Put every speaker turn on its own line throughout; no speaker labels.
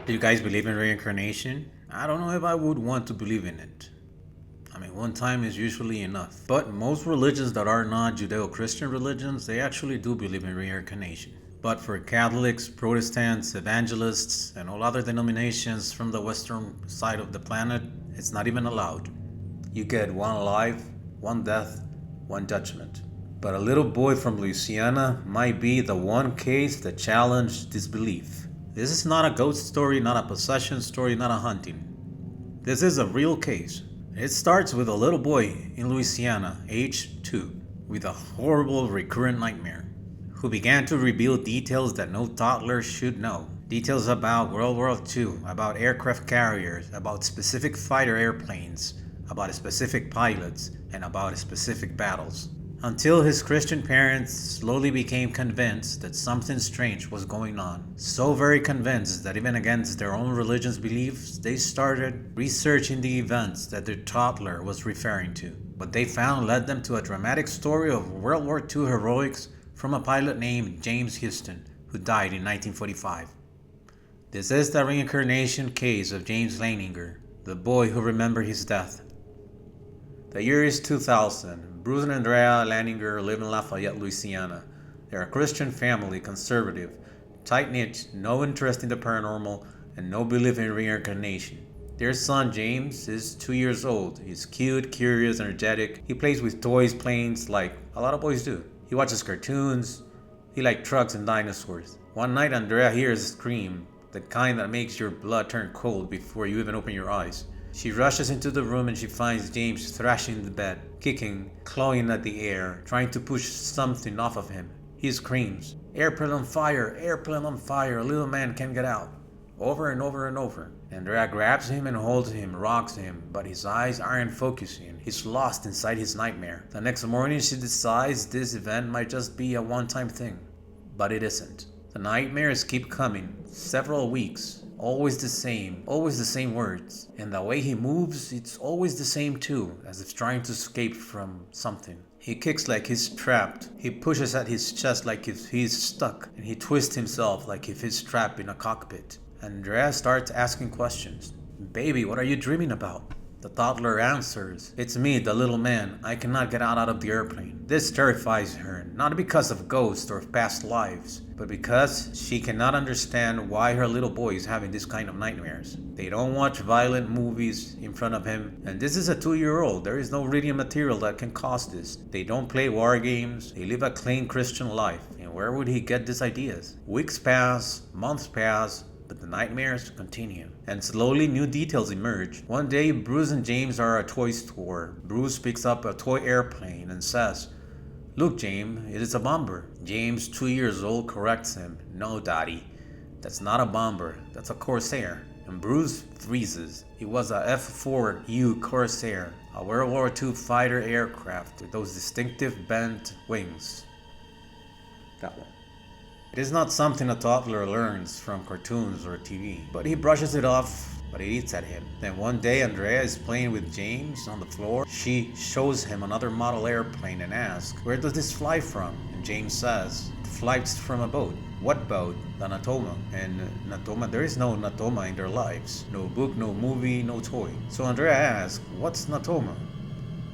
Do you guys believe in reincarnation? I don't know if I would want to believe in it. I mean, one time is usually enough. But most religions that are not Judeo-Christian religions, they actually do believe in reincarnation. But for Catholics, Protestants, evangelists, and all other denominations from the western side of the planet, it's not even allowed. You get one life, one death, one judgment. But a little boy from Louisiana might be the one case that challenged this belief. This is not a ghost story, not a possession story, not a haunting. This is a real case. It starts with a little boy in Louisiana, age 2, with a horrible recurrent nightmare, who began to reveal details that no toddler should know. Details about World War II, about aircraft carriers, about specific fighter airplanes, about specific pilots, and about specific battles. Until his Christian parents slowly became convinced that something strange was going on. So very convinced that even against their own religion's beliefs, they started researching the events that their toddler was referring to. What they found led them to a dramatic story of World War II heroics from a pilot named James Huston, who died in 1945. This is the reincarnation case of James Leininger, the boy who remembered his death. The year is 2000. Bruce and Andrea Leininger live in Lafayette, Louisiana. They're a Christian family, conservative, tight-knit, no interest in the paranormal, and no belief in reincarnation. Their son James is 2 years old. He's cute, curious, energetic. He plays with toys, planes, like a lot of boys do. He watches cartoons. He likes trucks and dinosaurs. One night Andrea hears a scream, the kind that makes your blood turn cold before you even open your eyes. She rushes into the room and she finds James thrashing the bed, kicking, clawing at the air, trying to push something off of him. He screams, airplane on fire, a little man can't get out. Over and over and over. Andrea grabs him and holds him, rocks him, but his eyes aren't focusing. He's lost inside his nightmare. The next morning she decides this event might just be a one-time thing. But it isn't. The nightmares keep coming, several weeks. Always the same words. And the way he moves, it's always the same too, as if trying to escape from something. He kicks like he's trapped. He pushes at his chest like if he's stuck. And he twists himself like if he's trapped in a cockpit. Andrea starts asking questions. Baby, what are you dreaming about? The toddler answers, it's me, the little man. I cannot get out of the airplane. This terrifies her, not because of ghosts or past lives, but because she cannot understand why her little boy is having this kind of nightmares. They don't watch violent movies in front of him, and this is a 2-year-old. There is no reading material that can cause this. They don't play war games. They live a clean Christian life. And where would he get these ideas? Weeks pass, months pass, but the nightmares continue. And slowly new details emerge. One day, Bruce and James are at a toy store. Bruce picks up a toy airplane and says, "Look, James, it is a bomber." James, 2 years old, corrects him. "No, Daddy, that's not a bomber. That's a Corsair." And Bruce freezes. It was a F-4U Corsair, a World War II fighter aircraft with those distinctive bent wings. That one. It is not something a toddler learns from cartoons or TV, but he brushes it off, but it eats at him. Then one day Andrea is playing with James on the floor. She shows him another model airplane and asks, "Where does this fly from?" And James says, "It flies from a boat." "What boat?" "The Natoma." And Natoma, there is no Natoma in their lives. No book, no movie, no toy. So Andrea asks, "What's Natoma?"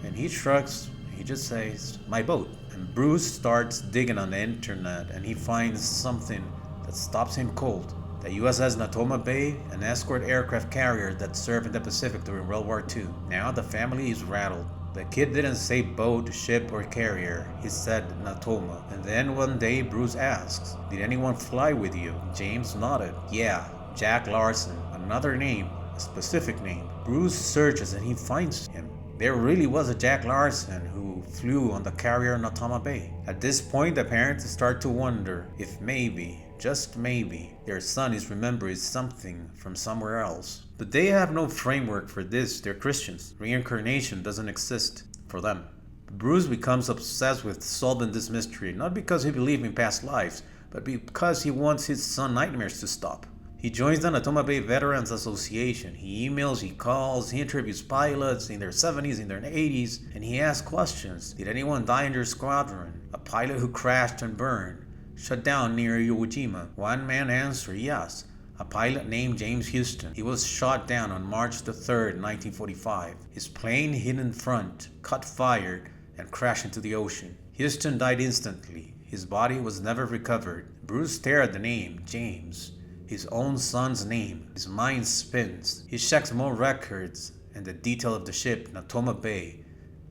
And he shrugs. He just says, "My boat." And Bruce starts digging on the internet and he finds something that stops him cold. The USS Natoma Bay, an escort aircraft carrier that served in the Pacific during World War II. Now the family is rattled. The kid didn't say boat, ship, or carrier. He said Natoma. And then one day Bruce asks, "Did anyone fly with you?" James nodded. "Yeah, Jack Larson." Another name, a specific name. Bruce searches and he finds him. There really was a Jack Larson who flew on the carrier Natoma Bay. At this point, the parents start to wonder if maybe, just maybe, their son is remembering something from somewhere else. But they have no framework for this. They're Christians. Reincarnation doesn't exist for them. Bruce becomes obsessed with solving this mystery, not because he believes in past lives, but because he wants his son's nightmares to stop. He joins the Natoma Bay Veterans Association. He emails, he calls, he interviews pilots in their 70s, in their 80s, and he asks questions. Did anyone die in your squadron? A pilot who crashed and burned, shut down near Iwo Jima? One man answered yes. a pilot named James Huston. He was shot down on March the 3rd, 1945. His plane hit in front, caught fire, and crashed into the ocean. Huston died instantly. His body was never recovered. Bruce stared at the name, James, his own son's name. His mind spins. He checks more records and the detail of the ship, Natoma Bay,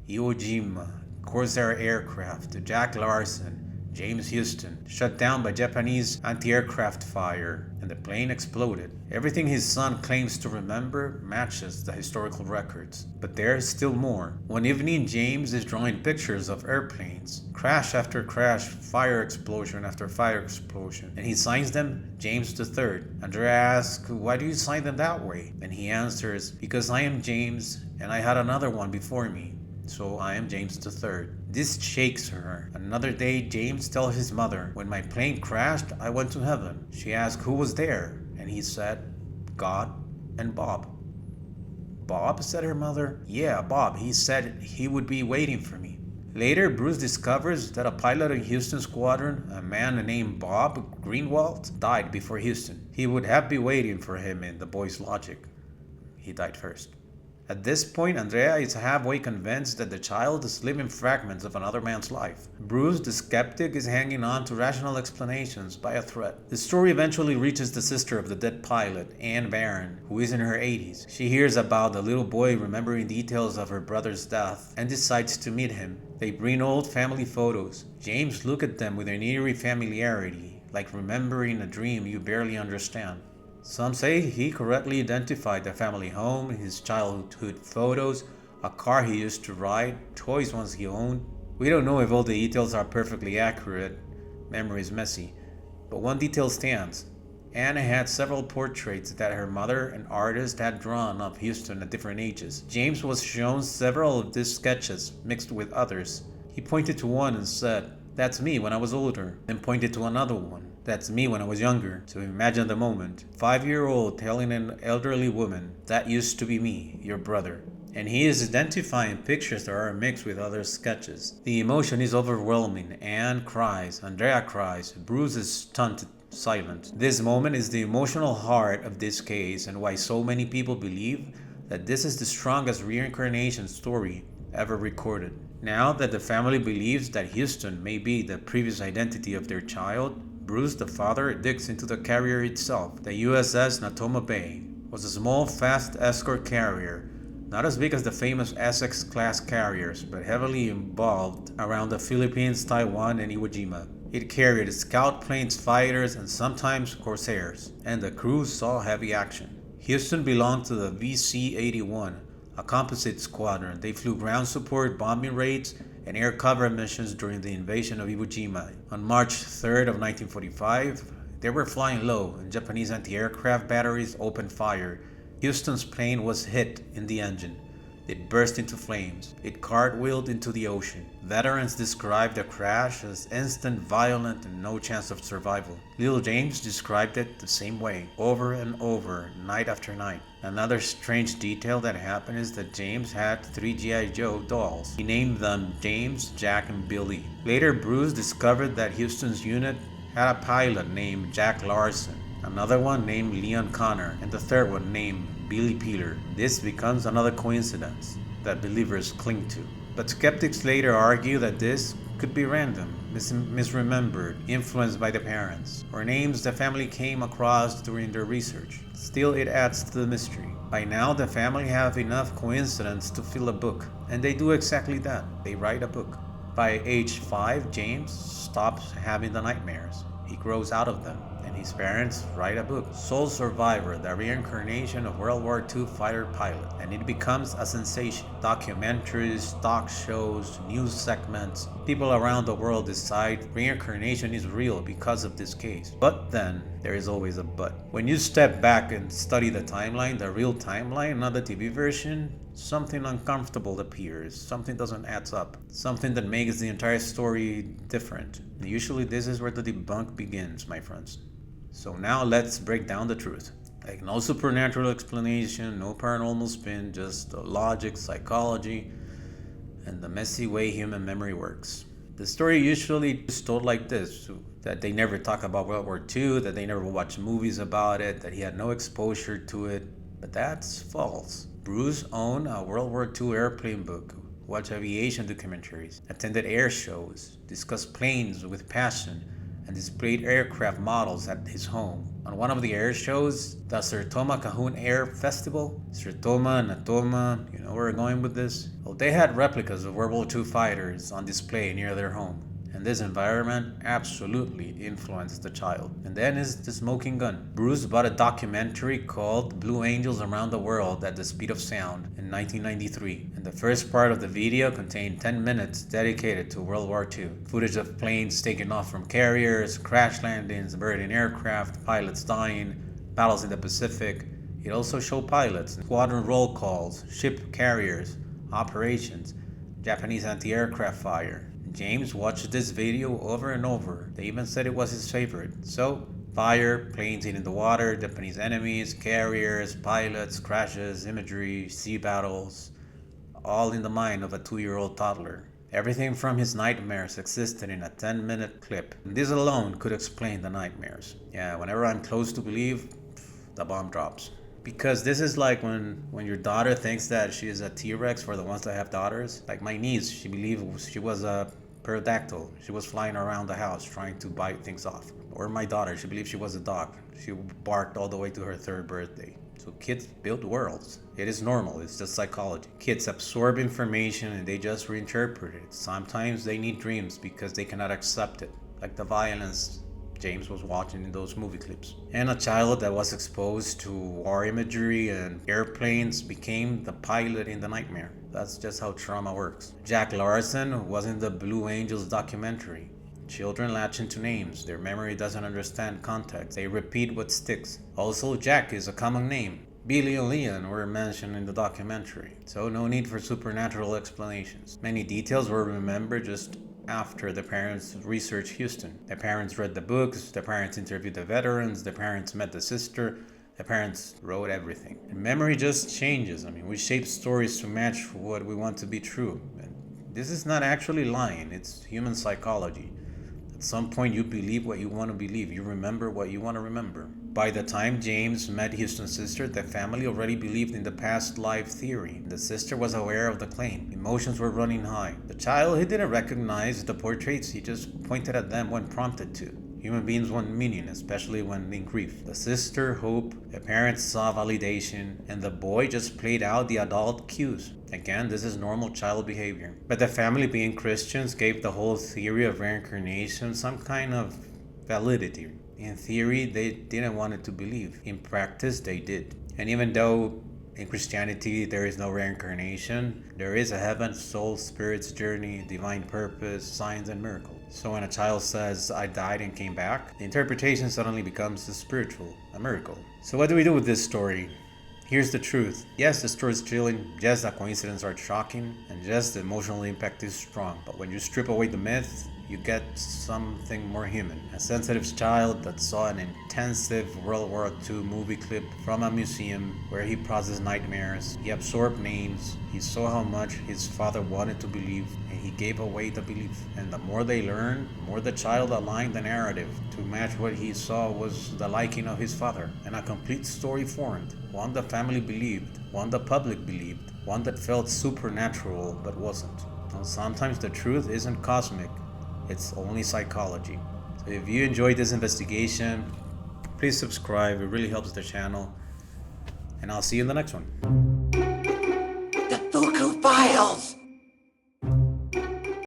Iwo Jima, Corsair aircraft, Jack Larson, James Huston, shut down by Japanese anti-aircraft fire, and the plane exploded. Everything his son claims to remember matches the historical records. But there's still more. One evening, James is drawing pictures of airplanes, crash after crash, fire explosion after fire explosion, and he signs them James III. Andrea asks, "Why do you sign them that way?" And he answers, "Because I am James, and I had another one before me. So I am James III. This shakes her. Another day, James tells his mother, "When my plane crashed, I went to heaven." She asked who was there, and he said, "God and Bob." "Bob?" said her mother. "Yeah, Bob. He said he would be waiting for me." Later, Bruce discovers that a pilot in Houston's squadron, a man named Bob Greenwald, died before Houston. He would have been waiting for him in the boy's logic. He died first. At this point, Andrea is halfway convinced that the child is living fragments of another man's life. Bruce, the skeptic, is hanging on to rational explanations by a thread. The story eventually reaches the sister of the dead pilot, Anne Barron, who is in her 80s. She hears about the little boy remembering details of her brother's death and decides to meet him. They bring old family photos. James looks at them with an eerie familiarity, like remembering a dream you barely understand. Some say he correctly identified the family home, his childhood photos, a car he used to ride, toys once he owned. We don't know if all the details are perfectly accurate. Memory is messy. But one detail stands. Anna had several portraits that her mother, an artist, had drawn of Houston at different ages. James was shown several of these sketches, mixed with others. He pointed to one and said, "That's me when I was older," then pointed to another one. "That's me when I was younger." So imagine the moment. 5-year-old telling an elderly woman, "That used to be me, your brother." And he is identifying pictures that are mixed with other sketches. The emotion is overwhelming. Anne cries, Andrea cries, Bruce is stunned silent. This moment is the emotional heart of this case and why so many people believe that this is the strongest reincarnation story ever recorded. Now that the family believes that Houston may be the previous identity of their child, Bruce, the father, digs into the carrier itself. The USS Natoma Bay was a small, fast escort carrier, not as big as the famous Essex-class carriers, but heavily involved around the Philippines, Taiwan, and Iwo Jima. It carried scout planes, fighters, and sometimes corsairs, and the crew saw heavy action. Houston belonged to the VC-81, a composite squadron. They flew ground support, bombing raids, and air cover missions during the invasion of Iwo Jima. On March 3rd of 1945, they were flying low, and Japanese anti-aircraft batteries opened fire. Houston's plane was hit in the engine. It burst into flames. It cartwheeled into the ocean. Veterans described the crash as instant, violent, and no chance of survival. Little James described it the same way, over and over, night after night. Another strange detail that happened is that James had 3 G.I. Joe dolls. He named them James, Jack, and Billy. Later, Bruce discovered that Houston's unit had a pilot named Jack Larson, another one named Leon Connor, and the third one named Billy Peeler. This becomes another coincidence that believers cling to. But skeptics later argue that this could be random, misremembered, influenced by the parents, or names the family came across during their research. Still, it adds to the mystery. By now, the family have enough coincidence to fill a book, and they do exactly that. They write a book. By age 5, James stops having the nightmares. He grows out of them, and his parents write a book, Soul Survivor, the reincarnation of World War II fighter pilot, and it becomes a sensation. Documentaries, talk shows, news segments. People around the world decide reincarnation is real because of this case. But then, there is always a but. When you step back and study the timeline, the real timeline, not the TV version, something uncomfortable appears. Something doesn't add up. Something that makes the entire story different. And usually this is where the debunk begins, my friends. So now let's break down the truth. Like no supernatural explanation, no paranormal spin, just logic, psychology, and the messy way human memory works. The story usually is told like this, that they never talk about World War II, that they never watched movies about it, that he had no exposure to it. But that's false. Bruce owned a World War II airplane book, watched aviation documentaries, attended air shows, discussed planes with passion, and displayed aircraft models at his home. On one of the air shows, the Sertoma Cahoon Air Festival, Sertoma and Natoma, you know where we're going with this? Well, they had replicas of World War II fighters on display near their home. And this environment absolutely influenced the child. And then is the smoking gun. Bruce bought a documentary called Blue Angels Around the World at the Speed of Sound in 1993. And the first part of the video contained 10 minutes dedicated to World War II. Footage of planes taking off from carriers, crash landings, burning aircraft, pilots dying, battles in the Pacific. It also showed pilots, squadron roll calls, ship carriers, operations, Japanese anti-aircraft fire. James watched this video over and over. They even said it was his favorite. So, fire, planes hitting the water, Japanese enemies, carriers, pilots, crashes, imagery, sea battles, all in the mind of a 2-year-old toddler. Everything from his nightmares existed in a 10-minute clip. And this alone could explain the nightmares. Yeah, whenever I'm close to believe, the bomb drops. Because this is like when your daughter thinks that she is a T-Rex for the ones that have daughters. Like my niece, she believed she was a pterodactyl. She was flying around the house trying to bite things off. Or my daughter, she believed she was a dog. She barked all the way to her 3rd birthday. So kids build worlds. It is normal, it's just psychology. Kids absorb information and they just reinterpret it. Sometimes they need dreams because they cannot accept it. Like the violence James was watching in those movie clips. And a child that was exposed to war imagery and airplanes became the pilot in the nightmare. That's just how trauma works. Jack Larson was in the Blue Angels documentary. Children latch into names. Their memory doesn't understand context. They repeat what sticks. Also, Jack is a common name. Billy and Leon were mentioned in the documentary, so no need for supernatural explanations. Many details were remembered just after the parents researched Huston. The parents read the books, the parents interviewed the veterans, the parents met the sister, the parents wrote everything. And memory just changes. I mean, we shape stories to match what we want to be true. And this is not actually lying, it's human psychology. At some point you believe what you want to believe. You remember what you want to remember. By the time James met Huston's sister, the family already believed in the past life theory. The sister was aware of the claim. Emotions were running high. The child, he didn't recognize the portraits. He just pointed at them when prompted to. Human beings want meaning, especially when in grief. The sister, hope, the parents saw validation, and the boy just played out the adult cues. Again, this is normal child behavior. But the family, being Christians, gave the whole theory of reincarnation some kind of validity. In theory, they didn't want it to believe. In practice, they did. And even though in Christianity there is no reincarnation, there is a heaven, soul, spirit's journey, divine purpose, signs, and miracles. So when a child says, I died and came back, the interpretation suddenly becomes a spiritual, a miracle. So what do we do with this story? Here's the truth. Yes, the story is chilling. Yes, the coincidences are shocking. And yes, the emotional impact is strong. But when you strip away the myth, you get something more human. A sensitive child that saw an intensive World War II movie clip from a museum where he processed nightmares, he absorbed names, he saw how much his father wanted to believe, and he gave away the belief. And the more they learned, the more the child aligned the narrative to match what he saw was the liking of his father. And a complete story formed. One the family believed, one the public believed, one that felt supernatural but wasn't. And sometimes the truth isn't cosmic. It's only psychology. So if you enjoyed this investigation, please subscribe. It really helps the channel. And I'll see you in the next one.
The Fuku Files!